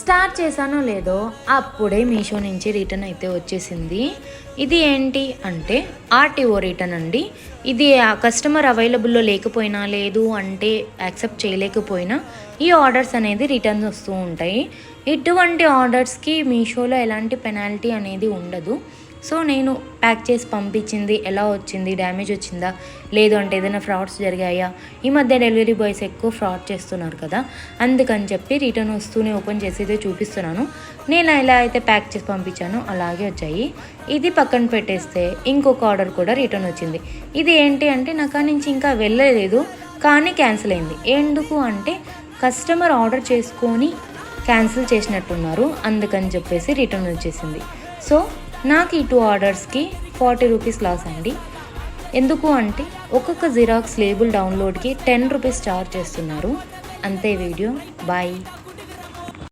Start చేశానో లేదో అప్పుడే మీషో నుంచి రిటర్న్ అయితే వచ్చేసింది. ఇది ఏంటి అంటే ఆర్టీఓ రిటర్న్ అండి. ఇది కస్టమర్ అవైలబుల్లో లేకపోయినా, లేదు అంటే యాక్సెప్ట్ చేయలేకపోయినా ఈ ఆర్డర్స్ అనేది రిటర్న్ వస్తూ ఉంటాయి. ఇటువంటి ఆర్డర్స్కి మీషోలో ఎలాంటి పెనాల్టీ అనేది ఉండదు. సో నేను ప్యాక్ చేసి పంపించింది ఎలా వచ్చింది, డ్యామేజ్ వచ్చిందా, లేదు అంటే ఏదైనా ఫ్రాడ్స్ జరిగాయా, ఈ మధ్య డెలివరీ బాయ్స్ ఎక్కువ ఫ్రాడ్ చేస్తున్నారు కదా, అందుకని చెప్పి రిటర్న్ వస్తూనే ఓపెన్ చేసి అయితే చూపిస్తున్నాను. నేను ఎలా అయితే ప్యాక్ చేసి పంపించానో అలాగే వచ్చాయి. ఇది పక్కన పెట్టేస్తే ఇంకొక ఆర్డర్ కూడా రిటర్న్ వచ్చింది. ఇది ఏంటి అంటే నాకు నుంచి ఇంకా వెళ్ళలేదు కానీ క్యాన్సిల్ అయింది. ఎందుకు అంటే కస్టమర్ ఆర్డర్ చేసుకొని క్యాన్సిల్ చేసినట్టున్నారు, అందుకని చెప్పేసి రిటర్న్ వచ్చేసింది. సో నాకు ఈ 2 ఆర్డర్స్కి 40 రూపీస్ లాస్ అండి. ఎందుకు అంటే ఒక్కొక్క జిరాక్స్ లేబుల్ డౌన్లోడ్కి 10 రూపీస్ ఛార్జ్ చేస్తున్నారు. అంతే వీడియో. బాయ్.